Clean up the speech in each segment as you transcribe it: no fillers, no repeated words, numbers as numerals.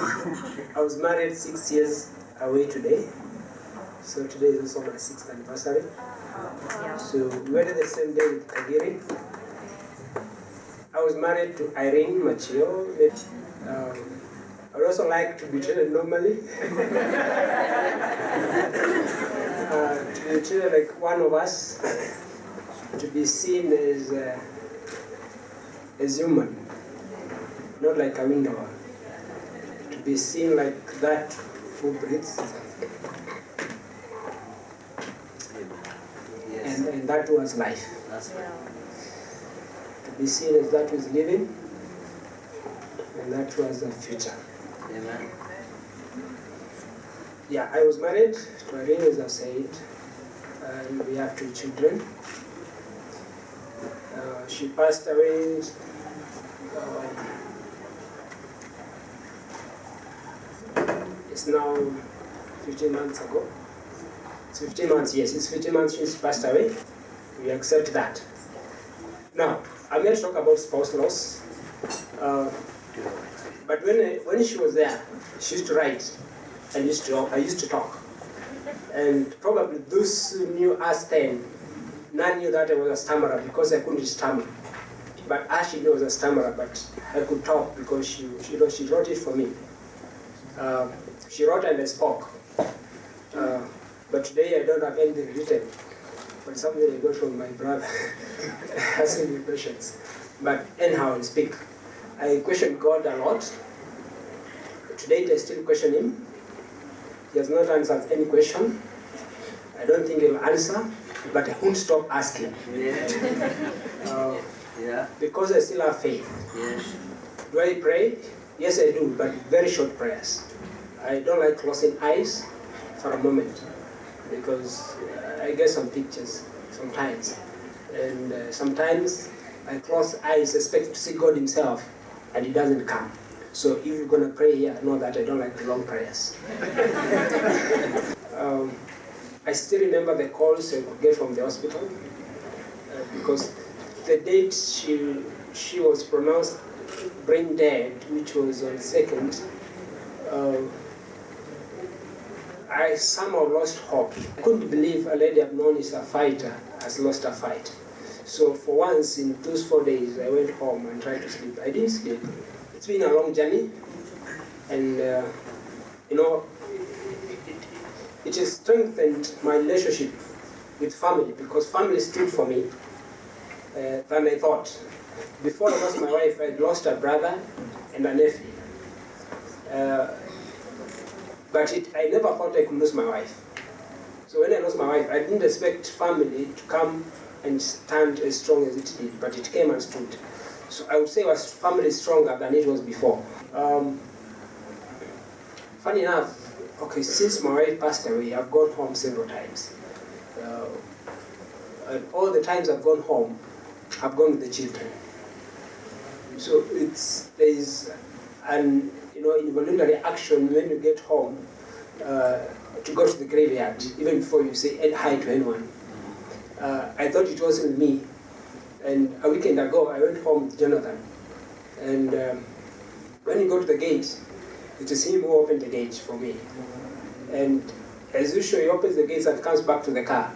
I was married 6 years away today. So today is also my 6th anniversary. So we wedded the same day with Kagiri. I was married to Irene Machio. I would also like to be treated normally. To be treated like one of us. To be seen as human, not like a window. To be seen like that who breathes. And that was life. To be seen as that was living, and that was the future. Amen. Yeah, I was married to Irene, as I said, and we have 2 children. She passed away it's now 15 months ago. It's 15 months, yes, it's 15 months since she passed away. We accept that. Now, I'm going to talk about spouse loss. But when she was there, she used to write, and I used to talk. And probably those who knew us then, none knew that I was a stammerer because I couldn't stammer. But as she knew I was a stammerer, but I could talk because she wrote it for me. She wrote and I spoke. But today I don't have anything written. But something I got from my brother asking me questions. But anyhow, I speak. I question God a lot. Today I still question him. He has not answered any question. I don't think he'll answer, but I won't stop asking. Because I still have faith. Yes. Do I pray? Yes, I do, but very short prayers. I don't like closing eyes for a moment because I get some pictures sometimes. And sometimes I close eyes, expect to see God himself, and he doesn't come. So if you're going to pray here, know that I don't like long prayers. I still remember the calls I could get from the hospital because the date she was pronounced brain dead, which was on 2nd, I somehow lost hope. I couldn't believe a lady I've known is a fighter has lost a fight. So for once in those 4 days, I went home and tried to sleep. I didn't sleep. It's been a long journey, and it has strengthened my relationship with family because family stood for me than I thought. Before I lost my wife, I'd lost a brother and a nephew. But I never thought I could lose my wife. So when I lost my wife, I didn't expect family to come and stand as strong as it did, but it came and stood. So I would say was family stronger than it was before. Funny enough, okay, since my wife passed away, I've gone home several times. And all the times I've gone home, I've gone with the children. So there's an involuntary action when you get home to go to the graveyard, even before you say hi to anyone. I thought it wasn't me. And a weekend ago, I went home with Jonathan. And when you go to the gate, it is him who opened the gate for me. And as usual, he opens the gates and comes back to the car.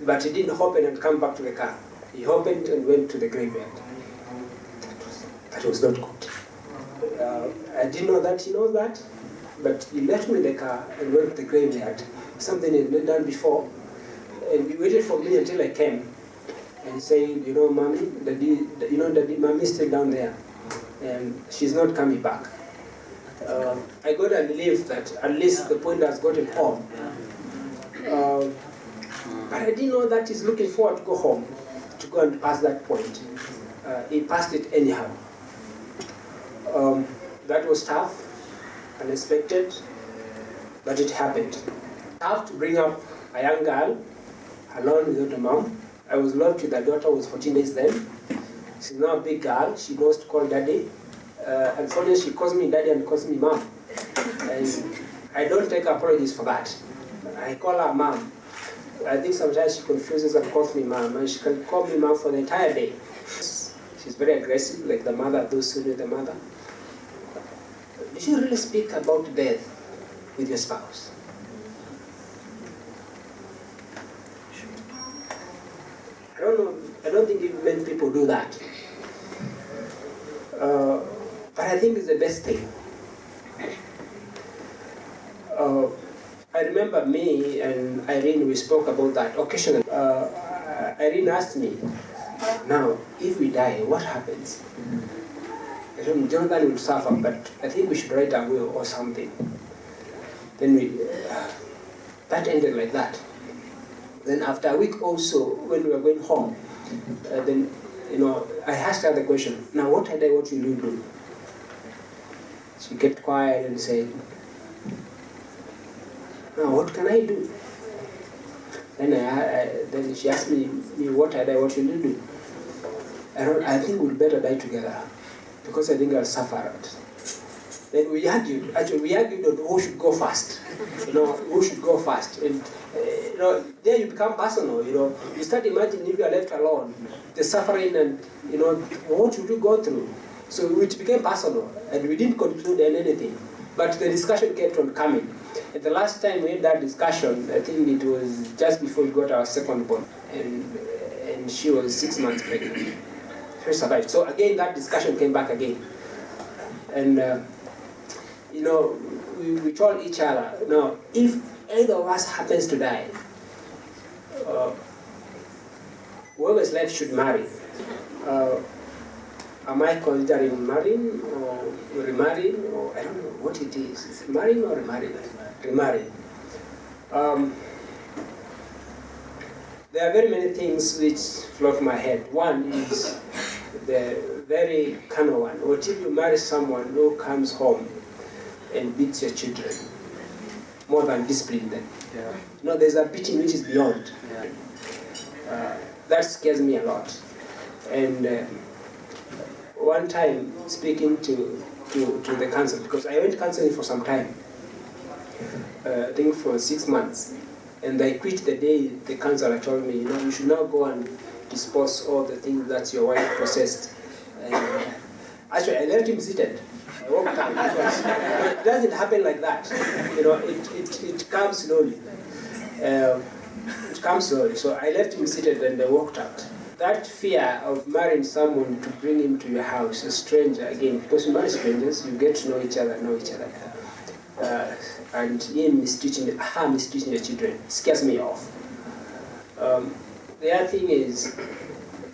But he didn't open and come back to the car. He opened and went to the graveyard. That was not good. I didn't know that he knows that, but he left me in the car and went to the graveyard. Something he had done before. And he waited for me until I came. And said, Mommy, Daddy, Mommy's still down there. And she's not coming back. I got a relief that at least the point has gotten home. But I didn't know that he's looking forward to go home, to go and pass that point. He passed it anyhow. That was tough, unexpected, but it happened. Tough to bring up a young girl alone without a mom. I was loved with a daughter who was 14 days then. She's now a big girl. She knows to call daddy. Unfortunately, she calls me daddy and calls me mom. And I don't take apologies for that. I call her mom. I think sometimes she confuses and calls me mom. And she can call me mom for the entire day. She's very aggressive, like the mother, those who know the mother. did you really speak about death with your spouse? I don't know. I don't think many people do that. But I think it's the best thing. I remember me and Irene, we spoke about that occasionally. Irene asked me, now, if we die, what happens? I said, Jonathan will suffer, but I think we should write a will or something. Then that ended like that. Then after a week also, when we were going home, then, I asked her the question, now what will you do? She kept quiet and said, now what can I do? Then she asked me what will you do? I think we'd better die together, because I think I'll suffer. Then we argued. Actually, we argued on who should go first. Who should go first. And there you become personal. You start imagining if you are left alone, the suffering and what should you go through. So it became personal, and we didn't conclude anything. But the discussion kept on coming. And the last time we had that discussion, I think it was just before we got our second born, and she was 6 months pregnant. She survived. So again, that discussion came back again. And we told each other, now, if either of us happens to die, whoever's left should marry. Am I considering marrying or remarrying, or I don't know what it is. Is it marrying or remarrying? Remarrying. There are very many things which float my head. One is the very carnal one. What if you marry someone who comes home and beats your children more than discipline them? Yeah. There's a beating which is beyond. Yeah. That scares me a lot. And one time, speaking to the council, because I went counseling for some time, I think for 6 months, and I quit the day the counselor told me, you should now go and dispose all the things that your wife possessed. And actually, I left him seated. I walked out. It doesn't happen like that. It comes slowly. It comes slowly. So I left him seated and I walked out. That fear of marrying someone to bring him to your house, a stranger, again, because you marry strangers, you get to know each other. And him mistreating your children scares me off. The other thing is,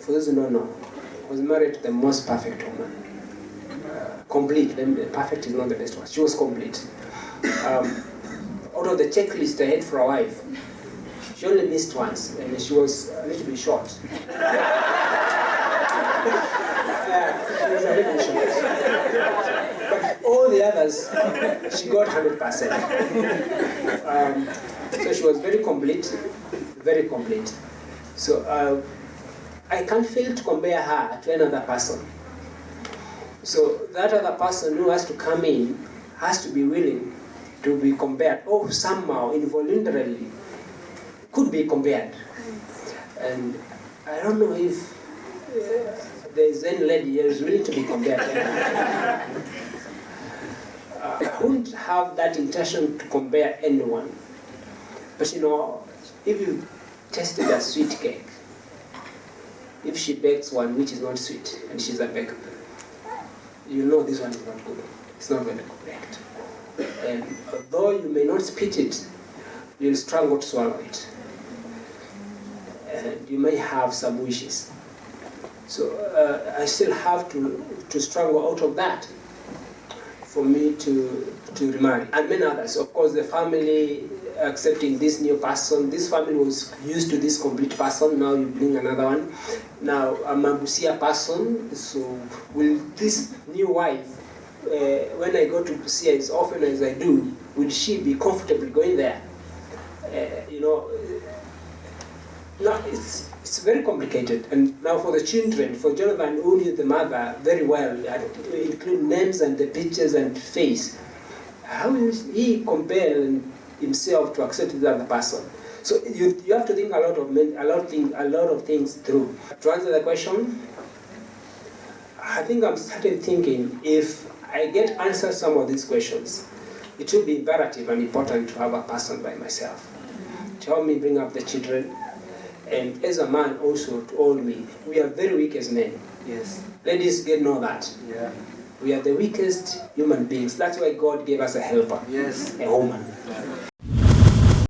for those who don't know, I was married to the most perfect woman. Complete. Perfect is not the best one. She was complete. Out of the checklist I had for a wife, she only missed once, and she was a little bit short. She was a little bit short. But all the others, she got 100%. So she was very complete, very complete. So I can't fail to compare her to another person. So that other person who has to come in has to be willing to be compared, or somehow involuntarily could be compared. And I don't know if there's any lady who is willing to be compared. I wouldn't have that intention to compare anyone. But if you tasted a sweet cake, if she bakes one which is not sweet, and she's a baker, you know this one is not good. It's not very correct. And although you may not spit it, you'll struggle to swallow it. And you may have some wishes. So I still have to struggle out of that for me to remarry. And many others. Of course, the family accepting this new person. This family was used to this complete person. Now you bring another one. Now I'm a Busia person. So will this new wife, when I go to Busia as often as I do, will she be comfortable going there? No, it's very complicated. And now for the children, for Jonathan, who knew the mother very well, include names and the pictures and face, how will he compare himself to accept the other person? So you have to think a lot of things through. To answer the question, I think I'm started thinking, if I get answered some of these questions, it will be imperative and important to have a person by myself to help me bring up the children, and as a man also to hold me. We are very weak as men. Yes. Ladies get know that. Yeah. We are the weakest human beings. That's why God gave us a helper, Yes. a woman.